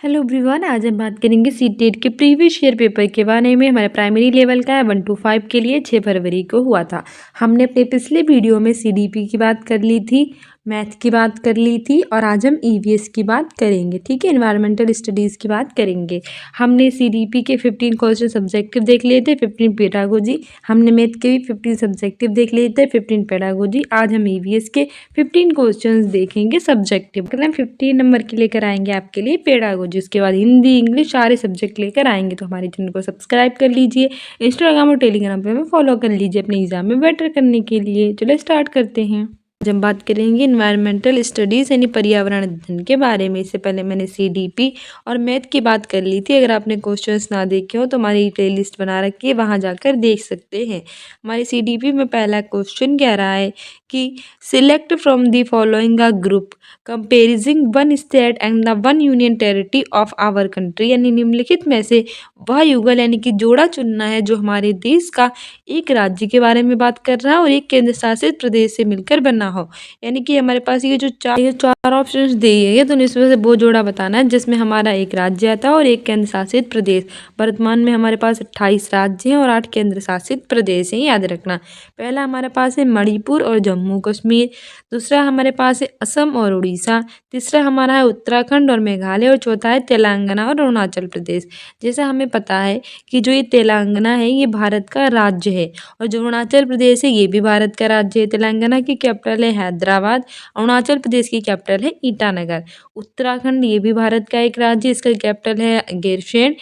Hello everyone, आज हम बात करेंगे सीटेट के प्रीवियस ईयर पेपर के बारे में। हमारे प्राइमरी लेवल का है 1 to 5 के लिए 6 फरवरी को हुआ था। हमने अपने पिछले वीडियो में सीडीपी की बात कर ली थी, मैथ की बात कर ली थी और आज हम ईवीएस की बात करेंगे। ठीक है, एनवायरमेंटल स्टडीज़ की बात करेंगे। हमने सीडीपी के 15 क्वेश्चन सब्जेक्टिव देख लिए थे, 15 पेडागोजी। हमने मैथ के भी 15 सब्जेक्टिव देख लिए थे, 15 पेडागोजी। आज हम ईवीएस के 15 क्वेश्चन देखेंगे सब्जेक्टिव। मतलब 15 नंबर के लेकर आएंगे आपके लिए पेडागोजी। उसके बाद हिंदी, इंग्लिश सारे सब्जेक्ट लेकर आएंगे। तो हमारे चैनल को सब्सक्राइब कर लीजिए, इंस्टाग्राम और टेलीग्राम पे हमें फॉलो कर लीजिए अपने एग्जाम में बेटर करने के लिए। चलो स्टार्ट करते हैं। आज हम बात करेंगे इन्वायरमेंटल स्टडीज़ यानी पर्यावरण अध्ययन के बारे में। इससे पहले मैंने सीडीपी और मैथ की बात कर ली थी। अगर आपने क्वेश्चंस ना देखे हो तो हमारी प्लेलिस्ट बना रखी है, वहाँ जाकर देख सकते हैं। हमारे सीडीपी में पहला क्वेश्चन कह रहा है कि select from the following a group comprising one state and the one union territory of our country. यानी निम्नलिखित में से वह युगल यानी कि जोड़ा चुनना है जो हमारे देश का एक राज्य के बारे में बात कर रहा है और एक केंद्र शासित प्रदेश से मिलकर बना हो। यानी कि हमारे पास ये जो चार ऑप्शंस दिए गए, तो इसमें से वो जोड़ा बताना है जिसमें हमारा एक राज्य आता है और एक केंद्र शासित प्रदेश। वर्तमान में हमारे पास 28 राज्य हैं और 8 केंद्र शासित प्रदेश हैं, याद रखना। पहला हमारे पास है मणिपुर और जम्मू कश्मीर, दूसरा हमारे पास है असम और उड़ीसा, तीसरा हमारा है उत्तराखंड और मेघालय और चौथा है तेलंगाना और अरुणाचल प्रदेश। जैसा हमें पता है कि जो ये तेलंगाना है ये भारत का राज्य है और जो अरुणाचल प्रदेश है ये भी भारत का राज्य है। तेलंगाना की कैपिटल है हैदराबाद, अरुणाचल प्रदेश की कैपिटल है ईटानगर। उत्तराखंड ये भी भारत का एक राज्य, इसका कैपिटल है गैरसैंण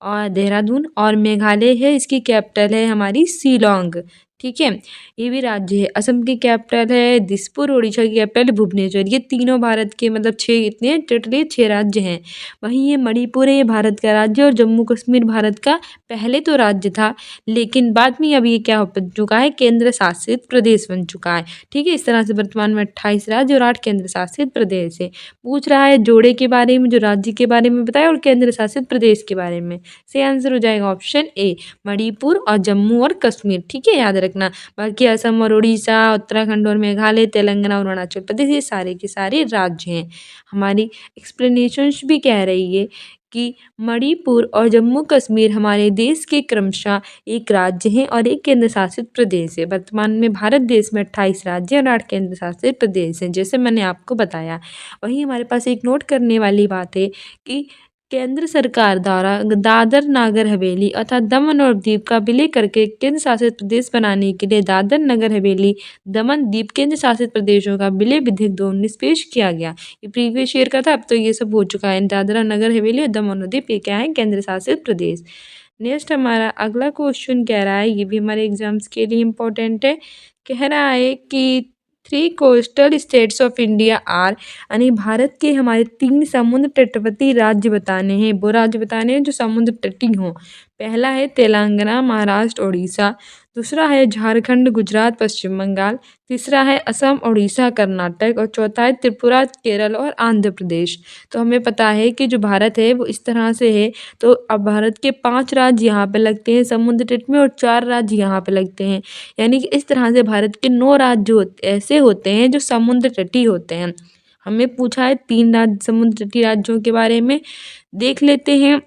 और देहरादून। और मेघालय है, इसकी कैपिटल है हमारी शिलोंग। ठीक है, ये भी राज्य है। असम की कैपिटल है दिसपुर, उड़ीसा की कैपिटल है भुवनेश्वर। ये तीनों भारत के मतलब 6 इतने टोटली 6 राज्य हैं। वहीं ये मणिपुर है, ये भारत का राज्य और जम्मू कश्मीर भारत का पहले तो राज्य था, लेकिन बाद में अब ये क्या बन चुका है, केंद्र शासित प्रदेश बन चुका है। ठीक है, इस तरह से वर्तमान में 28 राज्य और 8 केंद्र शासित प्रदेश है। पूछ रहा है जोड़े के बारे में, जो राज्य के बारे में बताया और केंद्र शासित प्रदेश के बारे में। सही आंसर हो जाएगा ऑप्शन ए, मणिपुर और जम्मू और कश्मीर। ठीक है, याद रखना। बाकी असम और उड़ीसा, उत्तराखंड और मेघालय, तेलंगाना और अरुणाचल प्रदेश ये सारे के सारे राज्य हैं। हमारी एक्सप्लेनेशंस भी कह रही है कि मणिपुर और जम्मू कश्मीर हमारे देश के क्रमशः एक राज्य हैं और एक केंद्र शासित प्रदेश है। वर्तमान में भारत देश में 28 राज्य और 8 केंद्र शासित प्रदेश हैं, जैसे मैंने आपको बताया। वहीं हमारे पास एक नोट करने वाली बात है कि केंद्र सरकार द्वारा दादर नागर हवेली अर्थात दमन और दीव का विलय करके केंद्र शासित प्रदेश बनाने के लिए दादर नगर हवेली दमन दीव केंद्र शासित प्रदेशों का विलय विधेयक 2019 पेश किया गया। ये प्रीवियस ईयर का था, अब तो ये सब हो चुका है। दादरा नगर हवेली और दमन और दीव ये क्या है, केंद्र शासित प्रदेश। नेक्स्ट हमारा अगला क्वेश्चन कह रहा है, ये भी हमारे एग्जाम्स के लिए इम्पोर्टेंट है। कह रहा है कि 3 coastal states of India are, यानी भारत के हमारे 3 समुद्र तटवर्ती राज्य बताने हैं। वो राज्य बताने हैं जो समुद्र तटीय हों। पहला है तेलंगाना, महाराष्ट्र, उड़ीसा। दूसरा है झारखंड, गुजरात, पश्चिम बंगाल। तीसरा है असम, उड़ीसा, कर्नाटक और चौथा है त्रिपुरा, केरल और आंध्र प्रदेश। तो हमें पता है कि जो भारत है वो इस तरह से है। तो अब भारत के 5 राज्य यहाँ पे लगते हैं समुद्र तट में और 4 राज्य यहाँ पे लगते हैं। यानी कि इस तरह से भारत के 9 राज्य ऐसे होते हैं जो समुद्र तटीय होते हैं। हमें पूछा है 3 राज्य समुद्र तटीय राज्यों के बारे में, देख लेते हैं।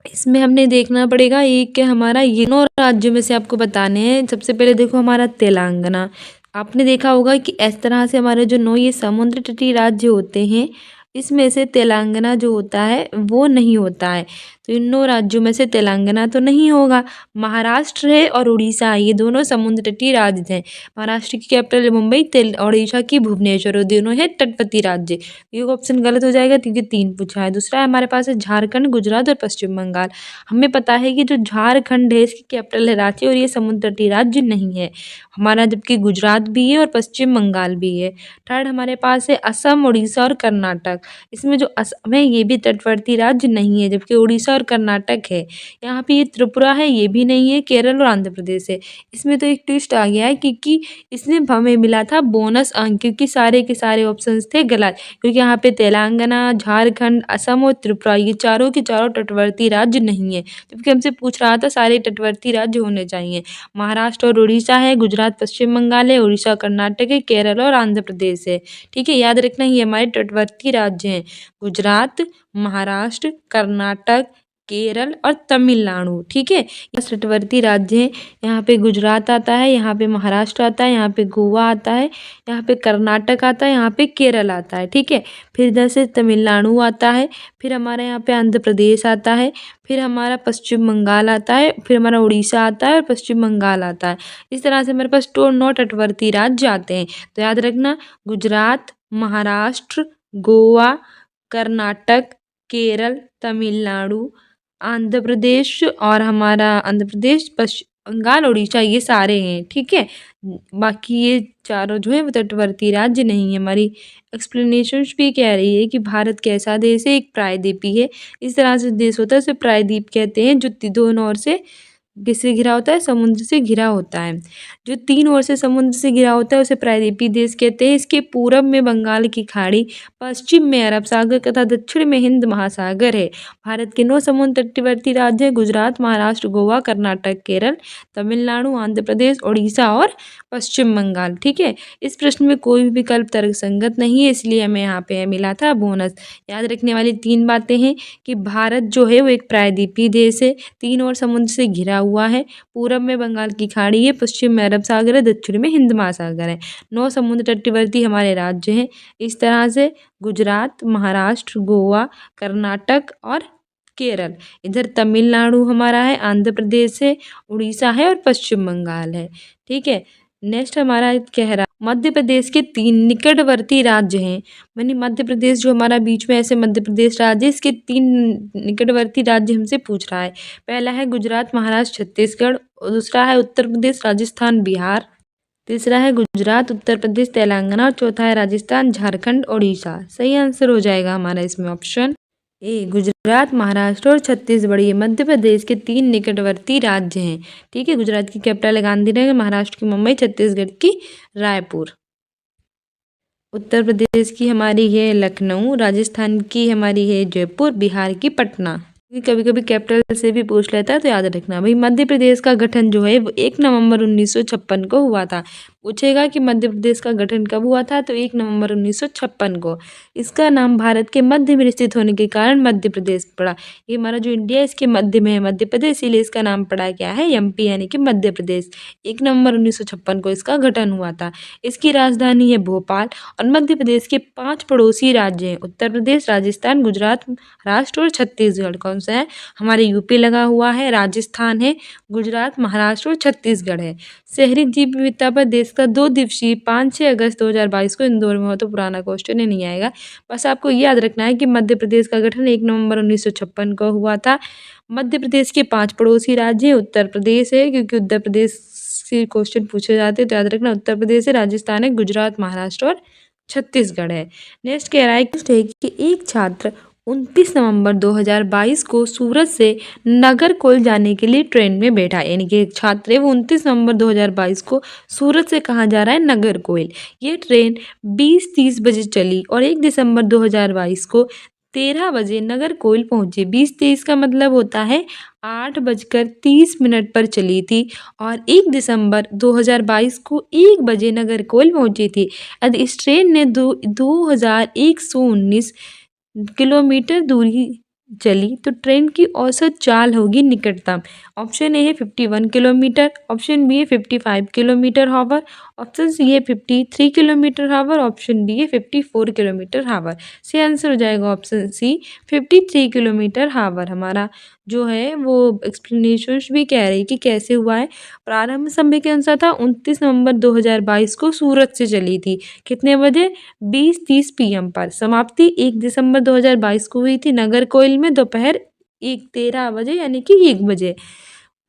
इसमें हमने देखना पड़ेगा एक हमारा ये 9 राज्यों में से आपको बताने हैं। सबसे पहले देखो हमारा तेलंगाना। आपने देखा होगा कि इस तरह से हमारे जो 9 ये समुद्र तटीय राज्य होते हैं, इसमें से तेलंगाना जो होता है वो नहीं होता है। तो इन 9 राज्यों में से तेलंगाना तो नहीं होगा। महाराष्ट्र है और उड़ीसा, ये दोनों समुद्र तटीय राज्य हैं। महाराष्ट्र की कैपिटल है मुंबई, उड़ीसा की भुवनेश्वर, और दोनों है तटवर्ती राज्य। ये ऑप्शन गलत हो जाएगा क्योंकि 3 पूछा है। दूसरा हमारे पास है झारखंड, गुजरात और पश्चिम बंगाल। हमें पता है कि जो झारखंड है इसकी कैपिटल है रांची और ये समुद्र तटीय राज्य नहीं है हमारा, जबकि गुजरात भी है और पश्चिम बंगाल भी है। थर्ड हमारे पास है असम, उड़ीसा और कर्नाटक। इसमें जो असम है ये भी तटवर्ती राज्य नहीं है, जबकि उड़ीसा और कर्नाटक है। यहाँ पे ये त्रिपुरा है, ये भी नहीं है। केरल और आंध्र प्रदेश है। इसमें तो एक ट्विस्ट आ गया है क्योंकि इसमें हमें मिला था बोनस अंक, क्योंकि सारे के सारे ऑप्शंस थे गलत। क्योंकि यहाँ पे तेलंगाना, झारखंड, असम और त्रिपुरा ये चारों के चारों तटवर्ती राज्य नहीं है, जबकि हमसे पूछ रहा था सारे तटवर्ती राज्य होने चाहिए। महाराष्ट्र और उड़ीसा है, गुजरात पश्चिम बंगाल है, उड़ीसा कर्नाटक है, केरल और आंध्र प्रदेश है। ठीक है, याद रखना ये हमारे तटवर्ती राज्य हैं। गुजरात, महाराष्ट्र, कर्नाटक, केरल और तमिलनाडु। ठीक है, ये तटवर्ती राज्य हैं। यहाँ पे गुजरात आता है, यहाँ पे महाराष्ट्र आता है, यहाँ पे गोवा आता है, यहाँ पे कर्नाटक आता है, यहाँ पे केरल आता है। ठीक है, फिर इधर से तमिलनाडु आता है, फिर हमारे यहाँ पे आंध्र प्रदेश आता है, फिर हमारा पश्चिम बंगाल आता है, फिर हमारा उड़ीसा आता है और पश्चिम बंगाल आता है। इस तरह से हमारे पास 9 तटवर्ती राज्य आते हैं। तो याद रखना, गुजरात, महाराष्ट्र, गोवा, कर्नाटक, केरल, तमिलनाडु, आंध्र प्रदेश और हमारा आंध्र प्रदेश, पश्चिम बंगाल, उड़ीसा, ये सारे हैं। ठीक है, बाकी ये चारों जो है वो तटवर्ती राज्य नहीं है। हमारी एक्सप्लेनेशन भी कह रही है कि भारत कैसा देश है, एक प्रायद्वीपी है। इस तरह से देश होता है उसे प्रायद्वीप कहते हैं, जो दोनों ओर से किससे घिरा होता है, समुद्र से घिरा होता है। जो 3 ओर से समुद्र से घिरा होता है उसे प्रायद्वीपीय देश कहते हैं। इसके पूरब में बंगाल की खाड़ी, पश्चिम में अरब सागर तथा दक्षिण में हिंद महासागर है। भारत के 9 समुद्र तटवर्ती राज्य हैं: गुजरात, महाराष्ट्र, गोवा, कर्नाटक, केरल, तमिलनाडु, आंध्र प्रदेश, उड़ीसा और पश्चिम बंगाल। ठीक है, इस प्रश्न में कोई भी विकल्प तर्कसंगत नहीं है, इसलिए हमें यहाँ पे मिला था बोनस। याद रखने वाली 3 बातें हैं कि भारत जो है वो एक प्रायद्वीपीय देश है, 3 ओर समुद्र से घिरा हुआ है, पूरब में बंगाल की खाड़ी है, पश्चिम में अरब सागर है, दक्षिण में हिंद महासागर है। 9 समुद्र तटवर्ती हमारे राज्य हैं। इस तरह से गुजरात, महाराष्ट्र, गोवा, कर्नाटक और केरल। इधर तमिलनाडु हमारा है, आंध्र प्रदेश है, उड़ीसा है और पश्चिम बंगाल है। ठीक है, नेक्स्ट हमारा कह रहा मध्य प्रदेश के 3 निकटवर्ती राज्य हैं। यानी मध्य प्रदेश जो हमारा बीच में ऐसे मध्य प्रदेश राज्य, इसके 3 निकटवर्ती राज्य हमसे पूछ रहा है। पहला है गुजरात, महाराष्ट्र, छत्तीसगढ़, दूसरा है उत्तर प्रदेश, राजस्थान, बिहार, तीसरा है गुजरात, उत्तर प्रदेश, तेलंगाना और चौथा है राजस्थान, झारखंड, उड़ीसा। सही आंसर हो जाएगा हमारा इसमें ऑप्शन ए, गुजरात, महाराष्ट्र और छत्तीसगढ़ ये मध्य प्रदेश के 3 निकटवर्ती राज्य हैं। ठीक है, गुजरात की कैपिटल है गांधीनगर, महाराष्ट्र की मुंबई, छत्तीसगढ़ की रायपुर, उत्तर प्रदेश की हमारी है लखनऊ, राजस्थान की हमारी है जयपुर, बिहार की पटना। कभी कभी कैपिटल से भी पूछ लेता है, तो याद रखना भाई। मध्य प्रदेश का गठन जो है वो 1 नवंबर 1956 को हुआ था। पूछेगा कि मध्य प्रदेश का गठन कब हुआ था, तो 1 नवंबर 1956 को। इसका नाम भारत के मध्य में स्थित होने के कारण मध्य प्रदेश पड़ा। ये हमारा जो इंडिया है इसके मध्य में है मध्य प्रदेश, इसीलिए इसका नाम पड़ा क्या है, एमपी यानी कि मध्य प्रदेश। 1 नवंबर 1956 को इसका गठन हुआ था। इसकी राजधानी है भोपाल और मध्य प्रदेश के 5 पड़ोसी राज्य हैं: उत्तर प्रदेश, राजस्थान, गुजरात, महाराष्ट्र और छत्तीसगढ़। कौन सा है, हमारे यूपी लगा हुआ है, राजस्थान है, गुजरात, महाराष्ट्र और छत्तीसगढ़ है। शहरी जीव विविधता पर देश का 2 दिवसीय 5-6 अगस्त 2022 को इंदौर में हो, तो पुराना क्वेश्चन ही नहीं आएगा। बस आपको याद रखना है कि मध्य प्रदेश का गठन 1 नवंबर 1956 को हुआ था। मध्य प्रदेश के 5 पड़ोसी राज्य उत्तर प्रदेश है, क्योंकि उत्तर प्रदेश से क्वेश्चन पूछे जाते हैं, तो याद रखना उत्तर प्रदेश है, राजस्थान है, गुजरात, महाराष्ट्र और छत्तीसगढ़ है। नेक्स्ट कह रहा है कि एक छात्र 29 नवंबर 2022 को सूरत से नागरकोइल जाने के लिए ट्रेन में बैठा। यानी कि एक छात्र है वो 29 नवंबर 2022 को सूरत से कहाँ जा रहा है, नागरकोइल। ये ट्रेन 20:30 बजे चली और 1 दिसंबर 2022 को 13 बजे नागरकोइल पहुंची। 20:30 का मतलब होता है 8:30 पर चली थी और 1 दिसंबर 2022 को 1 बजे नागरकोइल पहुंची थी। यदि इस ट्रेन ने 2119 किलोमीटर दूरी चली तो ट्रेन की औसत चाल होगी निकटतम। ऑप्शन ए है 51 किलोमीटर, ऑप्शन बी है 55 किलोमीटर हावर, ऑप्शन सी है 53 किलोमीटर हावर, ऑप्शन डी है 54 किलोमीटर हावर। सही आंसर हो जाएगा ऑप्शन सी 53 किलोमीटर हावर। हमारा जो है वो एक्सप्लेनेशन भी कह रही कि कैसे हुआ है। प्रारंभ समय के अनुसार था 29 नवंबर 2022 को सूरत से चली थी। कितने बजे, 20:30 PM पर। समाप्ति 1 दिसंबर 2022 को हुई थी नागरकोइल में दोपहर 1:13 बजे यानी कि 1 बजे।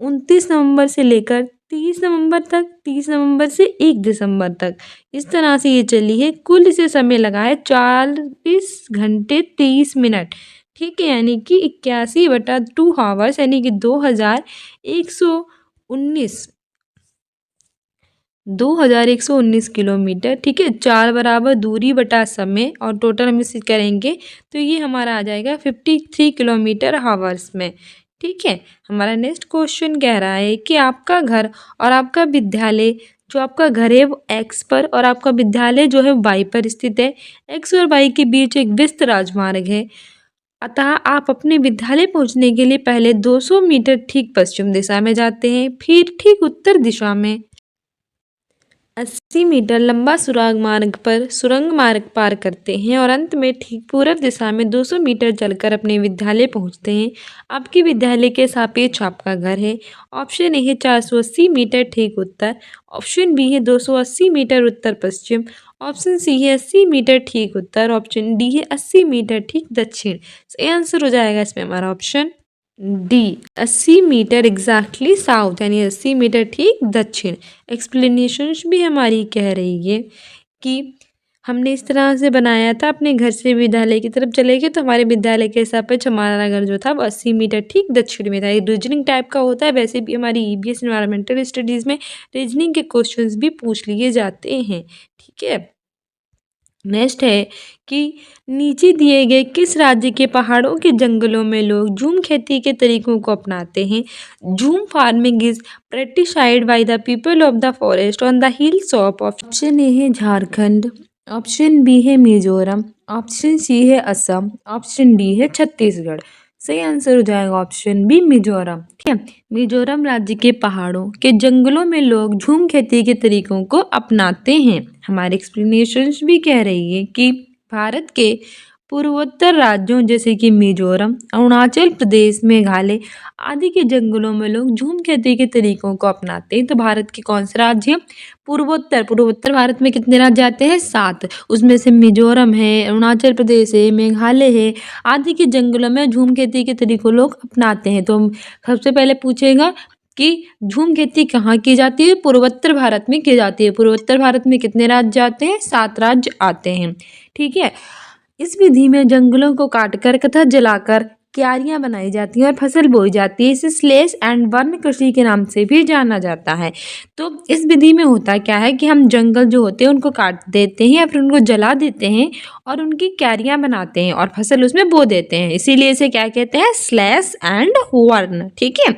29 नवंबर से लेकर 30 नवंबर तक, 30 नवंबर से 1 दिसंबर तक इस तरह से ये चली है। कुल इसे समय लगा है 40 घंटे 23 मिनट। ठीक है, यानी कि 81/2 हावर्स यानी कि 2119 किलोमीटर। ठीक है, 4 बराबर दूरी बटा समय और टोटल हम इसे करेंगे तो ये हमारा आ जाएगा 53 किलोमीटर हावर्स में। ठीक है, हमारा नेक्स्ट क्वेश्चन कह रहा है कि आपका घर और आपका विद्यालय, जो आपका घर है वो एक्स पर और आपका विद्यालय जो है वाई पर स्थित है। एक्स और वाई के बीच एक व्यस्त राजमार्ग है। अतः आप अपने विद्यालय पहुंचने के लिए पहले 200 मीटर ठीक पश्चिम दिशा में जाते हैं, फिर ठीक उत्तर दिशा में 80 मीटर लंबा सुरंग मार्ग पार करते हैं और अंत में ठीक पूर्व दिशा में 200 मीटर चलकर अपने विद्यालय पहुंचते हैं। आपके विद्यालय के सापेक्ष आपका घर है। ऑप्शन ए है 480 मीटर ठीक उत्तर, ऑप्शन बी है 280 मीटर उत्तर पश्चिम, ऑप्शन सी है 80 मीटर ठीक उत्तर, ऑप्शन डी है 80 मीटर ठीक दक्षिण। सही आंसर हो जाएगा इसमें हमारा option D 80 metre exactly south, यानी 80 मीटर ठीक दक्षिण। एक्सप्लेनेशंस भी हमारी कह रही है कि हमने इस तरह से बनाया था, अपने घर से विद्यालय की तरफ चले गए तो हमारे विद्यालय के सापेक्ष हमारा घर जो था वो 80 मीटर ठीक दक्षिण में था। ये रीजनिंग टाइप का होता है। वैसे भी हमारी ईबीएस एनवायरमेंटल स्टडीज़ में रीजनिंग के क्वेश्चंस भी पूछ लिए जाते हैं। ठीक है, नेक्स्ट है कि नीचे दिए गए किस राज्य के पहाड़ों के जंगलों में लोग झूम खेती के तरीकों को अपनाते हैं। Jhum farming is practised by the people of the forest on the hills of. Option A है झारखंड, ऑप्शन बी है मिजोरम, ऑप्शन सी है असम, ऑप्शन डी है छत्तीसगढ़। सही आंसर हो जाएगा ऑप्शन बी मिजोरम। ठीक है, मिजोरम राज्य के पहाड़ों के जंगलों में लोग झूम खेती के तरीकों को अपनाते हैं। हमारे एक्सप्लेनेशंस भी कह रही है कि भारत के पूर्वोत्तर राज्यों जैसे कि मिजोरम, अरुणाचल प्रदेश, मेघालय आदि के जंगलों में लोग झूम खेती के तरीकों को अपनाते हैं। तो भारत के कौन से राज्य हैं? पूर्वोत्तर भारत में कितने राज्य आते हैं? 7। उसमें से मिजोरम है, अरुणाचल प्रदेश है, मेघालय है आदि के जंगलों में झूम खेती के तरीकों लोग अपनाते हैं। तो सबसे पहले पूछेगा कि झूम खेती कहाँ की जाती है? पूर्वोत्तर भारत में की जाती है। पूर्वोत्तर भारत में कितने राज्य आते हैं? 7 राज्य आते हैं। ठीक है, इस विधि में जंगलों को काटकर तथा जलाकर क्यारियां बनाई जाती हैं और फसल बोई जाती है। इसे स्लेश एंड बर्न कृषि के नाम से भी जाना जाता है। तो इस विधि में होता क्या है कि हम जंगल जो होते हैं उनको काट देते हैं या फिर उनको जला देते हैं और उनकी क्यारियां बनाते हैं और फसल उसमें बो देते हैं। इसीलिए इसे क्या कहते हैं? Slash and burn. ठीक है,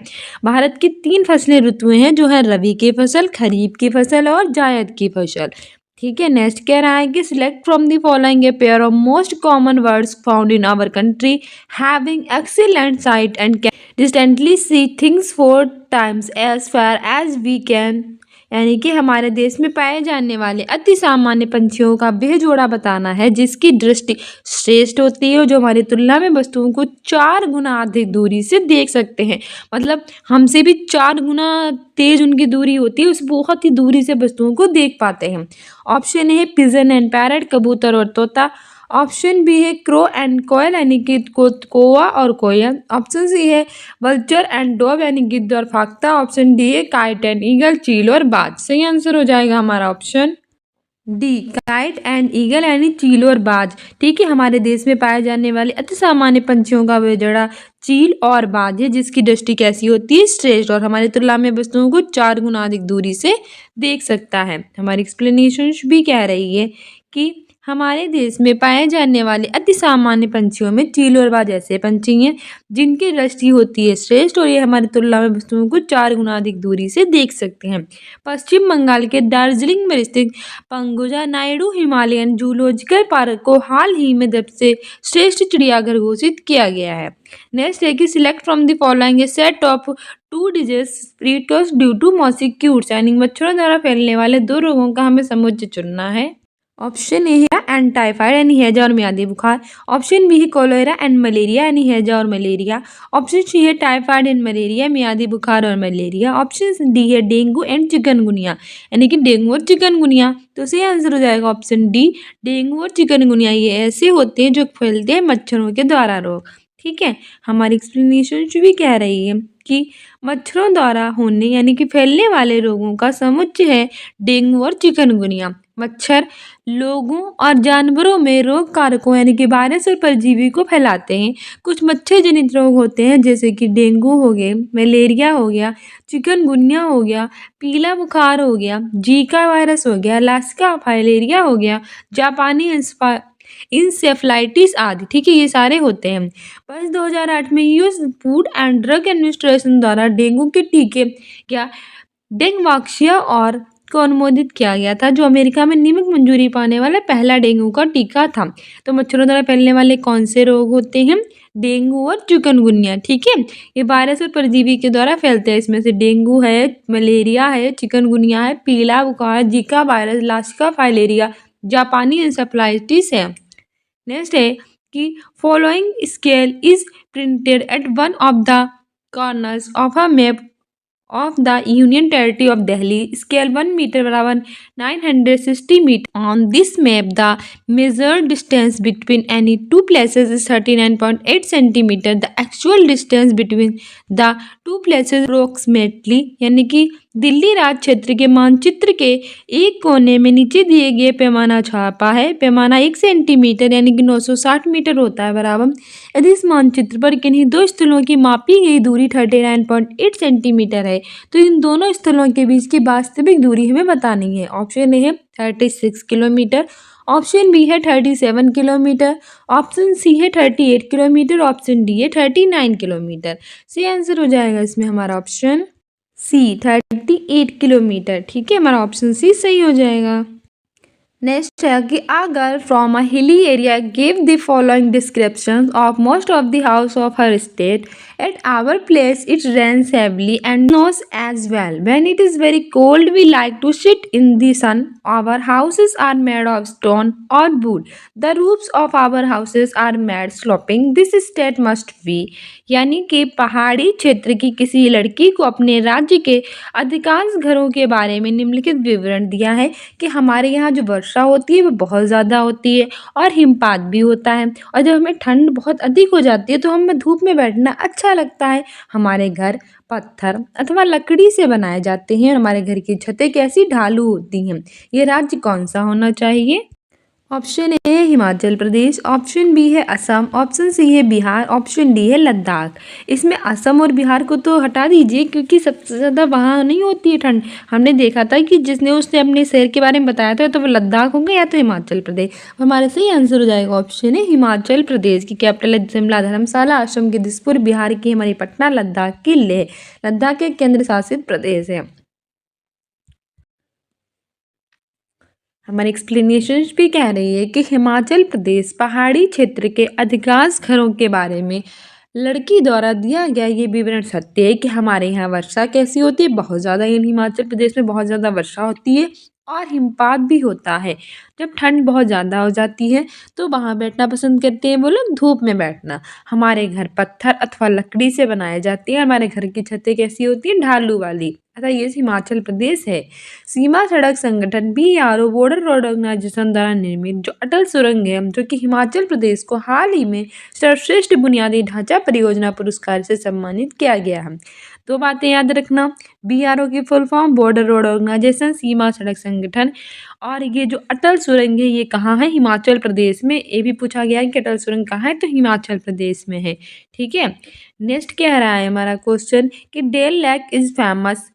भारत की 3 फसलें ऋतुएं हैं जो है रबी की फसल, खरीफ की फसल और जायद की फसल। ठीक है, नेक्स्ट कह रहा है कि select from the following a pair of most common words found in our country having excellent sight and can distantly see things 4 times as far as we can. यानी कि हमारे देश में पाए जाने वाले अति सामान्य पंछियों का बेजोड़ा बताना है जिसकी दृष्टि श्रेष्ठ होती है और जो हमारी तुलना में वस्तुओं को 4 गुना अधिक दूरी से देख सकते हैं। मतलब हमसे भी 4 गुना तेज उनकी दूरी होती है, उस बहुत ही दूरी से वस्तुओं को देख पाते हैं। ऑप्शन ए है पिजन एंड पैरट, कबूतर और तोता, ऑप्शन बी है क्रो एंड कोयल यानी कि कौवा और कोयल, ऑप्शन सी है वल्चर एंड डोव यानी गिद्ध और फाख्ता, ऑप्शन डी है काइट एंड ईगल, चील और बाज। सही आंसर हो जाएगा हमारा option D kite and eagle यानी चील और बाज। ठीक है, हमारे देश में पाए जाने वाले अति सामान्य पंछियों का बेजोड़ा चील और बाज है जिसकी दृष्टि कैसी होती है? श्रेष्ठ, और हमारी तुलना में वस्तुओं को 4 गुना अधिक दूरी से देख सकता है। हमारी एक्सप्लेनेशन भी कह रही है कि हमारे देश में पाए जाने वाले अति सामान्य पंछियों में चील और बाज ऐसे पंछी हैं जिनकी दृष्टि होती है श्रेष्ठ और ये हमारी तुलना में वस्तुओं को 4 गुना अधिक दूरी से देख सकते हैं। पश्चिम बंगाल के दार्जिलिंग में स्थित पंगुजा नायडू हिमालयन जूलॉजिकल पार्क को हाल ही में सबसे श्रेष्ठ चिड़ियाघर घोषित किया गया है। नेक्स्ट है कि select from the following a set of 2 disease spread due to mosquitoes यानी मच्छरों द्वारा फैलने वाले 2 रोगों का हमें समुच्चय चुनना है। ऑप्शन ए है एंड टाइफाइड यानी हैजा और मियादी बुखार, ऑप्शन बी है कोलेरा एंड मलेरिया यानी हैजा और मलेरिया, ऑप्शन सी है टाइफाइड एंड मलेरिया, मियादी बुखार और मलेरिया, ऑप्शन डी है डेंगू एंड चिकनगुनिया यानी कि डेंगू और चिकनगुनिया। तो सही आंसर हो जाएगा ऑप्शन डी डेंगू और चिकनगुनिया। ये ऐसे होते हैं जो फैलते हैं मच्छरों के द्वारा रोग। ठीक है, हमारी एक्सप्लेनेशन भी कह रही है कि मच्छरों द्वारा होने यानी कि फैलने वाले रोगों का समुच्चय है डेंगू और चिकनगुनिया। मच्छर लोगों और जानवरों में रोग कारकों यानी कि वायरस और परजीवी को फैलाते हैं। कुछ मच्छर जनित रोग होते हैं जैसे कि डेंगू हो गए, मलेरिया हो गया, चिकनगुनिया हो गया, पीला बुखार हो गया, जीका वायरस हो गया, लास्का फाइलेरिया हो गया, जापानी इंसेफ्लाइटिस आदि। ठीक है, ये सारे होते हैं। वर्ष 2008 में US food and drug administration द्वारा डेंगू के टीके या डेंगवाक्सिया और को अनुमोदित किया गया था जो अमेरिका में नियमित मंजूरी पाने वाला पहला डेंगू का टीका था। तो मच्छरों द्वारा फैलने वाले कौन से रोग होते हैं? डेंगू और चिकनगुनिया। ठीक है, ये वायरस और परजीवी के द्वारा फैलते हैं। इसमें से डेंगू है, मलेरिया है, चिकनगुनिया है, पीला बुखार, जीका वायरस, लाशिका फाइलेरिया, जापानी इंसेफ्लाइटिस है। नेक्स्ट है कि following scale is printed at one of the corners of a map of the Union Territory of Delhi. Scale 1 meter बराबर 960 meter. On this map, the measured distance between any two places is 39.8 centimeter. The actual distance between the two places approximately, यानी कि दिल्ली राज्य क्षेत्र के मानचित्र के एक कोने में नीचे दिए गए पैमाना छापा है। पैमाना 1 सेंटीमीटर यानी कि 960 मीटर होता है बराबर। यदि इस मानचित्र पर किन्हीं दो स्थलों की मापी गई दूरी 39.8 सेंटीमीटर है तो इन दोनों स्थलों के बीच की वास्तविक दूरी हमें बतानी है। ऑप्शन ए है 36 किलोमीटर, ऑप्शन बी है 37 किलोमीटर, ऑप्शन सी है 38 किलोमीटर, ऑप्शन डी है 39 किलोमीटर। सी आंसर हो जाएगा इसमें हमारा ऑप्शन सी 38 किलोमीटर। ठीक है, हमारा ऑप्शन सी सही हो जाएगा। नेक्स्ट है कि a girl from a hilly area gave the following descriptions of most of the house of her state. At our place it rains heavily and snows as well. When it is very cold we like to sit in the sun. Our houses are made of stone or wood. The roofs of our houses are made sloping. This state must be, यानी कि पहाड़ी क्षेत्र की किसी लड़की को अपने राज्य के अधिकांश घरों के बारे में निम्नलिखित विवरण दिया है कि हमारे यहाँ जो वर्षा होती है वो बहुत ज़्यादा होती है और हिमपात भी होता है, और जब हमें ठंड बहुत अधिक हो जाती है तो हमें धूप में बैठना अच्छा लगता है। हमारे घर पत्थर अथवा लकड़ी से बनाए जाते हैं और हमारे घर की छतें कैसी ढालू होती हैं। ये राज्य कौन सा होना चाहिए? ऑप्शन ए है हिमाचल प्रदेश, ऑप्शन बी है असम, ऑप्शन सी है बिहार, ऑप्शन डी है लद्दाख। इसमें असम और बिहार को तो हटा दीजिए क्योंकि सबसे ज़्यादा वहाँ नहीं होती है ठंड। हमने देखा था कि जिसने उसने अपने शहर के बारे में बताया था तो वो लद्दाख होंगे या तो हिमाचल प्रदेश। हमारा सही आंसर हो जाएगा ऑप्शन है हिमाचल प्रदेश की कैपिटल है शिमला, धर्मशाला, असम के दिसपुर, बिहार की हमारी पटना, लद्दाख की लेह। लद्दाख एक केंद्र शासित प्रदेश है। हमारी एक्सप्लेनेशन भी कह रही है कि हिमाचल प्रदेश पहाड़ी क्षेत्र के अधिकांश घरों के बारे में लड़की द्वारा दिया गया ये विवरण सत्य है कि हमारे यहाँ वर्षा कैसी होती है, बहुत ज़्यादा। हिमाचल प्रदेश में बहुत ज़्यादा वर्षा होती है और हिमपात भी होता है। जब ठंड बहुत ज़्यादा हो जाती है तो वहाँ बैठना पसंद करते हैं वो लोग, धूप में बैठना। हमारे घर पत्थर अथवा लकड़ी से बनाए जाते हैं। हमारे घर की छतें कैसी होती हैं? ढालू वाली। अतः ये हिमाचल प्रदेश है। सीमा सड़क संगठन BRO बॉर्डर रोड ऑर्गेनाइजेशन द्वारा निर्मित जो अटल सुरंग है जो कि हिमाचल प्रदेश को हाल ही में सर्वश्रेष्ठ बुनियादी ढांचा परियोजना पुरस्कार से सम्मानित किया गया है। दो बातें याद रखना, BRO की full form border road organisation, सीमा सड़क संगठन, और ये जो अटल सुरंग है ये कहाँ है? हिमाचल प्रदेश में। ये भी पूछा गया है कि अटल सुरंग कहाँ है, तो हिमाचल प्रदेश में है। ठीक है, नेक्स्ट कह रहा है हमारा क्वेश्चन कि Dal lake is famous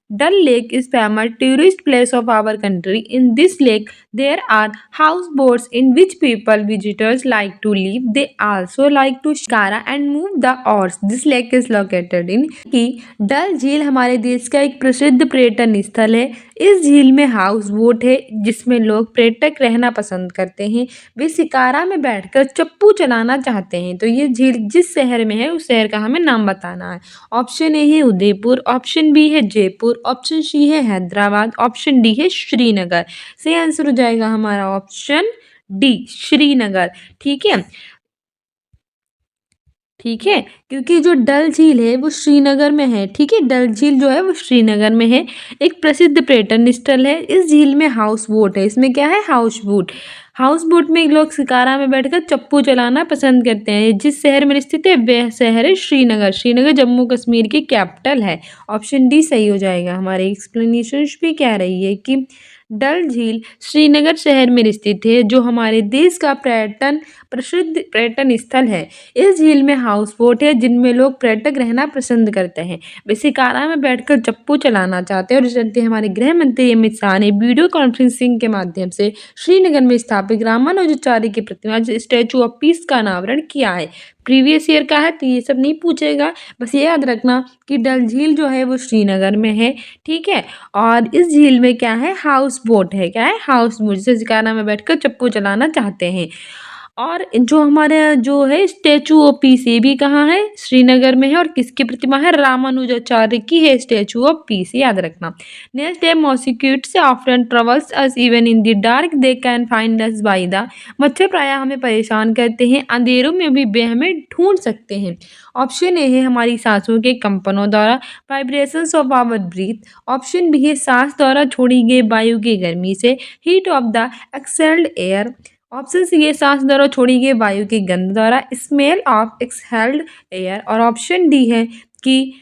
tourist place of our country. In this lake there are house boats in which people visitors like to live. They also like to shikara and move the oars. This lake is located in कि डल झील हमारे देश का एक प्रसिद्ध पर्यटन स्थल है। इस झील में हाउस बोट है जिसमें लोग पर्यटक रहना पसंद करते हैं। वे शिकारा में बैठकर चप्पू चलाना चाहते हैं। तो ये झील जिस शहर में है उस शहर का हमें नाम बताना है। ऑप्शन ए है उदयपुर, ऑप्शन बी है जयपुर, ऑप्शन सी है हैदराबाद, ऑप्शन डी है श्रीनगर। सही आंसर हो जाएगा हमारा ऑप्शन डी श्रीनगर। ठीक है, ठीक है, क्योंकि जो डल झील है वो श्रीनगर में है। ठीक है, डल झील जो है वो श्रीनगर में है, एक प्रसिद्ध पर्यटन स्थल है। इस झील में हाउस बोट है। इसमें क्या है? House boat. हाउस बोट में लोग शिकारा में बैठकर चप्पू चलाना पसंद करते हैं। जिस शहर में स्थित है वह शहर है श्रीनगर। श्रीनगर जम्मू कश्मीर की कैपिटल है। ऑप्शन डी सही हो जाएगा। हमारी एक्सप्लेनेशन भी कह रही है कि डल झील श्रीनगर शहर में स्थित है जो हमारे देश का प्रसिद्ध पर्यटन स्थल है। इस झील में हाउस बोट है जिनमें लोग पर्यटक रहना पसंद करते हैं। वे शिकारा में बैठकर चप्पू चलाना चाहते हैं। और इस चलते हमारे गृह मंत्री अमित शाह ने वीडियो कॉन्फ्रेंसिंग के माध्यम से श्रीनगर में स्थापित रामानुजाचार्य की प्रतिमा स्टैचू ऑफ पीस का अनावरण किया है। प्रीवियस ईयर का है तो ये सब नहीं पूछेगा, बस ये याद रखना कि डल झील जो है वो श्रीनगर में है। ठीक है, और इस झील में क्या है? हाउस बोट है। क्या है? हाउस बोट, जिसे शिकारा में बैठकर चप्पू चलाना चाहते हैं। और जो हमारे जो है स्टैचू ऑफ पीस, ये भी कहाँ है? श्रीनगर में है। और किसकी प्रतिमा है? रामानुजाचार्य की है स्टैचू ऑफ पीस, याद रखना। नेक्स्ट है mosquitoes often travels us even in the dark they can find us by the. मच्छर प्रायः हमें परेशान करते हैं, अंधेरों में भी वे हमें ढूंढ सकते हैं। ऑप्शन ए है हमारी सांसों के कंपनों द्वारा, vibrations of our breath. Option B है सांस द्वारा छोड़ी गई वायु की गर्मी से, heat of the exhaled air. Option C है सांस द्वारा छोड़ी गई वायु की गंध द्वारा, स्मेल ऑफ एक्सहेल्ड एयर। और ऑप्शन डी है कि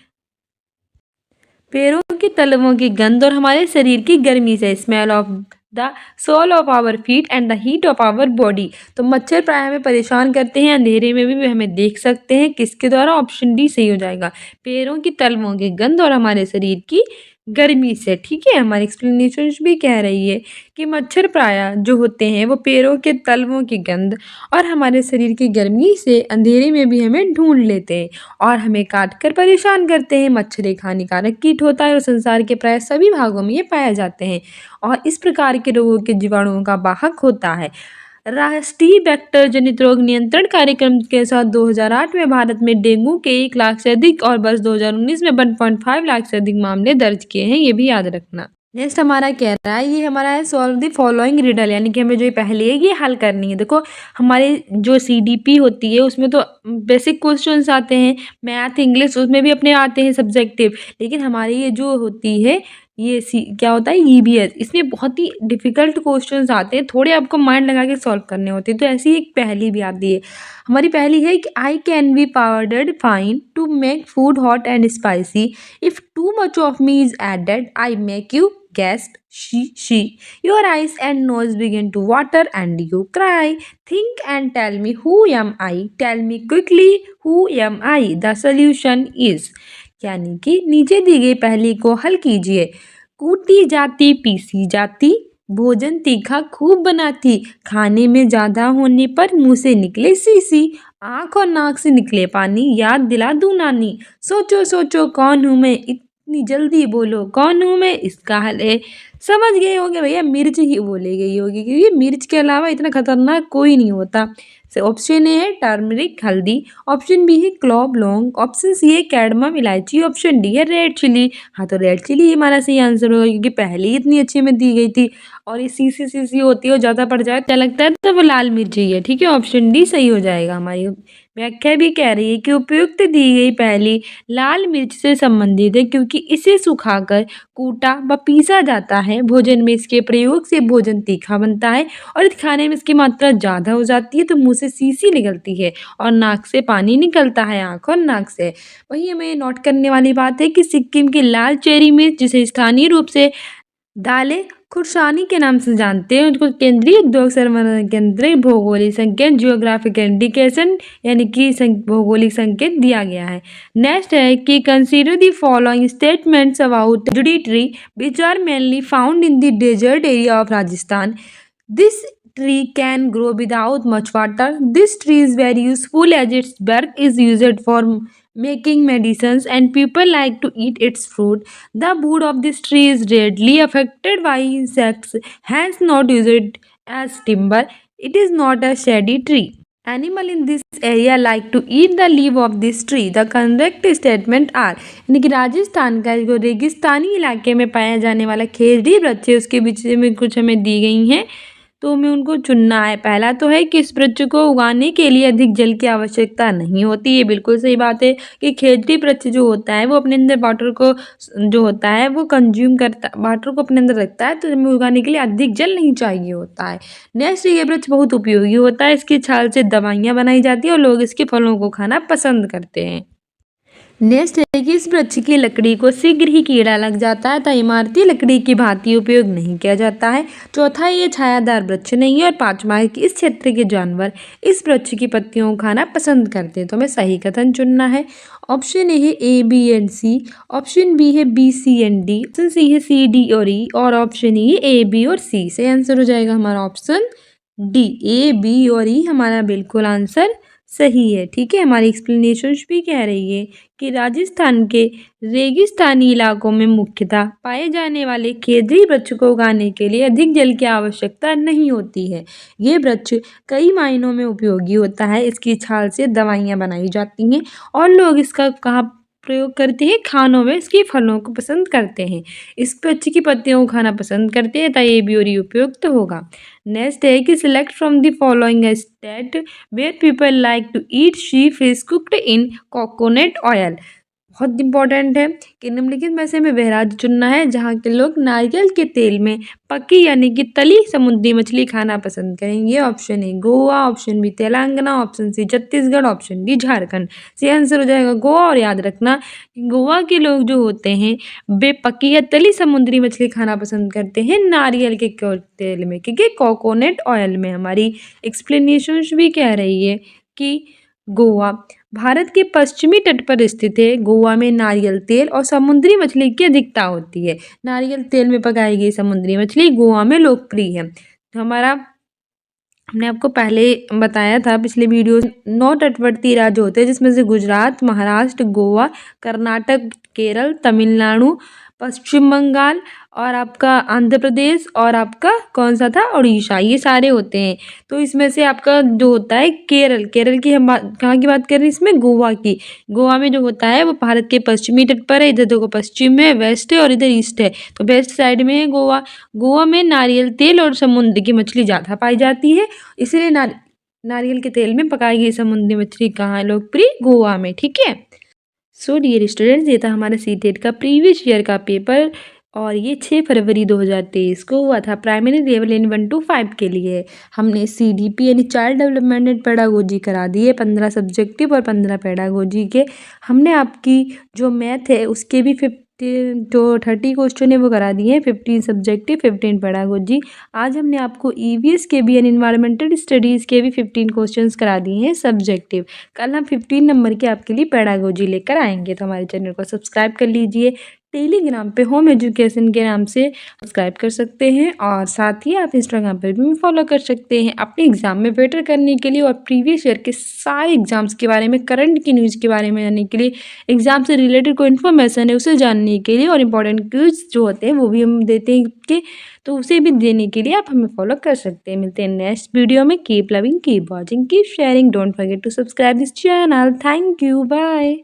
पैरों की तलवों की गंध और हमारे शरीर की गर्मी से, smell of the sole of our feet and the heat of our body. तो मच्छर प्राय हमें परेशान करते हैं, अंधेरे में भी वे हमें देख सकते हैं। किसके द्वारा? ऑप्शन डी सही हो जाएगा, पैरों की तलवों की गंध और हमारे शरीर की गर्मी से। ठीक है, हमारी एक्सप्लेनेशन भी कह रही है कि मच्छर प्राय जो होते हैं वो पैरों के तलवों की गंध और हमारे शरीर की गर्मी से अंधेरे में भी हमें ढूंढ लेते हैं और हमें काट कर परेशान करते हैं। मच्छर एक हानिकारक कीट होता है और संसार के प्राय सभी भागों में ये पाए जाते हैं और इस प्रकार के रोगों के जीवाणुओं का वाहक होता है। राष्ट्रीय वेक्टर जनित रोग नियंत्रण कार्यक्रम के अनुसार 2008 में भारत में डेंगू के 1 लाख से अधिक और वर्ष 2019 में 1.5 लाख से अधिक मामले दर्ज किए हैं, ये भी याद रखना। नेक्स्ट हमारा कह रहा है, ये हमारा है सॉल्व द फॉलोइंग रिडल, यानी कि हमें जो ये पहले है ये हल करनी है। देखो हमारे जो सीडीपी होती है उसमें तो बेसिक क्वेश्चंस आते हैं, मैथ इंग्लिश उसमें भी अपने आते हैं सब्जेक्टिव, लेकिन हमारी ये जो होती है ये क्या होता है ईबीएस, इसमें बहुत ही डिफिकल्ट क्वेश्चंस आते हैं, थोड़े आपको माइंड लगा के सॉल्व करने होते हैं। तो ऐसी एक पहेली भी आती है। हमारी पहेली है कि I can be powdered fine to make food hot and spicy, if too much of me is added I make you guessed she your eyes and nose begin to water and you cry, think and tell me who am I, tell me quickly who am I, the solution is। यानी कि नीचे दी गई पहेली को हल कीजिए। कूटी जाती PC जाती, भोजन तीखा खूब बनाती, खाने में ज्यादा होने पर मुंह से निकले सीसी, आंख और नाक से निकले पानी, याद दिला दूं नानी, सोचो सोचो कौन हूं मैं, इतनी जल्दी बोलो कौन हूं मैं, इसका हल है। समझ गए होंगे भैया, मिर्च ही बोले गई होगी क्योंकि मिर्च के अलावा इतना खतरनाक कोई नहीं होता। ऑप्शन ए है टर्मरिक हल्दी, ऑप्शन बी है क्लॉव लौंग, ऑप्शन सी है कैडमम इलायची, ऑप्शन डी है रेड चिली। हाँ तो रेड चिली हमारा सही आंसर होगा क्योंकि पहले ही इतनी अच्छी में दी गई थी और ये सीसी सीसी होती है और ज़्यादा पड़ जाए क्या लगता है तो वो लाल मिर्ची है। ठीक है, ऑप्शन डी सही हो जाएगा। हमारी व्याख्या भी कह रही है कि उपयुक्त दी गई पहली लाल मिर्च से संबंधित है क्योंकि इसे सुखाकर कूटा व पीसा जाता है, भोजन में इसके प्रयोग से भोजन तीखा बनता है और खाने में इसकी मात्रा ज़्यादा हो जाती है तो मुंह से सीसी निकलती है और नाक से पानी निकलता है, आँख और नाक से। वही हमें नोट करने वाली बात है कि सिक्किम की लाल चेरी मिर्च जिसे स्थानीय रूप से दालें खुर्सानी के नाम से जानते हैं, उनको केंद्रीय उद्योग संवर्धन केंद्रीय भौगोलिक संकेत जियोग्राफिक इंडिकेशन यानी कि भौगोलिक संकेत दिया गया है। नेक्स्ट है कि consider the following statements about जुडी tree which are mainly found in the desert area of Rajasthan. This tree can grow without much water. This tree is very useful as its bark is used for making medicines and people like to eat its fruit. The wood of this tree is rarely affected by insects, hence not used as timber. It is not a shady tree. Animal in this area like to eat the leaf of this tree. The correct statement are, यानी कि राजस्थान का जो रेगिस्तानी इलाके में पाया जाने वाला खेजड़ी वृक्ष है उसके बीच में कुछ हमें दी गई हैं तो हमें उनको चुनना है। पहला तो है कि इस वृक्ष को उगाने के लिए अधिक जल की आवश्यकता नहीं होती, ये बिल्कुल सही बात है कि खेजड़ी वृक्ष जो होता है वो अपने अंदर वाटर को जो होता है वो कंज्यूम करता वाटर को अपने अंदर रखता है तो हमें उगाने के लिए अधिक जल नहीं चाहिए होता है। नेक्स्ट, ये वृक्ष बहुत उपयोगी होता है, इसकी छाल से दवाइयाँ बनाई जाती है और लोग इसके फलों को खाना पसंद करते हैं। नेक्स्ट है कि इस वृक्ष की लकड़ी को शीघ्र ही कीड़ा लग जाता है तो इमारती लकड़ी की भांति उपयोग नहीं किया जाता है। चौथा, ये छायादार वृक्ष नहीं है और पांचवा है कि इस क्षेत्र के जानवर इस वृक्ष की पत्तियों को खाना पसंद करते हैं। तो हमें सही कथन चुनना है। ऑप्शन ए है A B and C, option B है B C and D, option C है सी डी और ई और ऑप्शन ई है ए बी और सी। से आंसर हो जाएगा हमारा ऑप्शन डी, ए बी और ई हमारा बिल्कुल आंसर सही है। ठीक है, हमारी एक्सप्लेनेशन भी कह रही है कि राजस्थान के रेगिस्तानी इलाकों में मुख्यतः पाए जाने वाले केसरी वृक्ष को उगाने के लिए अधिक जल की आवश्यकता नहीं होती है। ये वृक्ष कई मायनों में उपयोगी होता है। इसकी छाल से दवाइयाँ बनाई जाती हैं और लोग इसका कहाँ प्रयोग करते हैं, खानों में इसके फलों को पसंद करते हैं। इस वृक्ष की पत्तियों को खाना पसंद करते हैं, तो ये भी और उपयुक्त होगा। नेक्स्ट है कि select from the following state where people like to eat sea fish cooked in coconut oil. बहुत इंपॉर्टेंट है कि निम्नलिखित में से हमें वह राज्य चुनना है जहाँ के लोग नारियल के तेल में पकी यानी कि तली समुद्री मछली खाना पसंद करेंगे। Option A Goa, option B Telangana, option C Chhattisgarh, option D Jharkhand. सही आंसर हो जाएगा गोवा। और याद रखना कि गोवा के लोग जो होते हैं वे पकी या तली समुद्री मछली खाना पसंद करते हैं नारियल के तेल में, क्योंकि कोकोनट ऑयल में। हमारी एक्सप्लेनेशन भी कह रही है कि गोवा भारत के पश्चिमी तट पर स्थित है। गोवा में नारियल तेल और समुद्री मछली की अधिकता होती है। नारियल तेल में पकाई गई समुद्री मछली गोवा में लोकप्रिय है। तो हमारा हमने आपको पहले बताया था पिछले वीडियो 9 तटवर्ती राज्य होते हैं, जिसमें से गुजरात, महाराष्ट्र, गोवा, कर्नाटक, केरल, तमिलनाडु, पश्चिम बंगाल और आपका आंध्र प्रदेश और आपका कौन सा था, उड़ीसा, ये सारे होते हैं। तो इसमें से आपका जो होता है केरल, केरल की हम कहाँ की बात कर रहे हैं, इसमें गोवा की। गोवा में जो होता है वो भारत के पश्चिमी तट पर है। इधर देखो पश्चिम में, वेस्ट है और इधर ईस्ट है, तो वेस्ट साइड में है गोवा। गोवा में नारियल तेल और समुद्र की मछली ज़्यादा पाई जाती है, इसलिए नारियल के तेल में पकाई गई समुद्री मछली कहाँ है लोकप्रिय, गोवा में। ठीक है। सो डियर स्टूडेंट्स, ये था हमारा सीटेट का प्रीवियस ईयर का पेपर और ये 6 फरवरी 2023 को हुआ था। प्राइमरी लेवल इन 1 to 5 के लिए हमने CDP यानी चाइल्ड डेवलपमेंट एंड पेडागोजी करा दी है। 15 सब्जेक्टिव और 15 पेडागोजी के। हमने आपकी जो मैथ है उसके भी 30 क्वेश्चन है वो करा दिए हैं। 15 सब्जेक्टिव, 15 पेडागोजी। आज हमने आपको EVS के भी यानी इन्वायरमेंटल स्टडीज़ के भी 15 क्वेश्चंस करा दिए हैं सब्जेक्टिव। कल हम 15 नंबर के आपके लिए पेडागोजी लेकर आएंगे। तो हमारे चैनल को सब्सक्राइब कर लीजिए। टेलीग्राम पे होम एजुकेशन के नाम से सब्सक्राइब कर सकते हैं और साथ ही आप इंस्टाग्राम पर भी फॉलो कर सकते हैं अपने एग्ज़ाम में बेटर करने के लिए और प्रीवियस ईयर के सारे एग्ज़ाम्स के बारे में, करंट की न्यूज़ के बारे में जानने के लिए, एग्ज़ाम से रिलेटेड कोई इन्फॉर्मेशन है उसे जानने के लिए और इम्पॉर्टेंट क्विज जो होते हैं वो भी हम देते हैं कि तो उसे भी देने के लिए आप हमें फॉलो कर सकते हैं। मिलते हैं नेक्स्ट वीडियो में। Keep loving, keep watching, keep sharing, don't forget to subscribe this channel. Thank you, bye.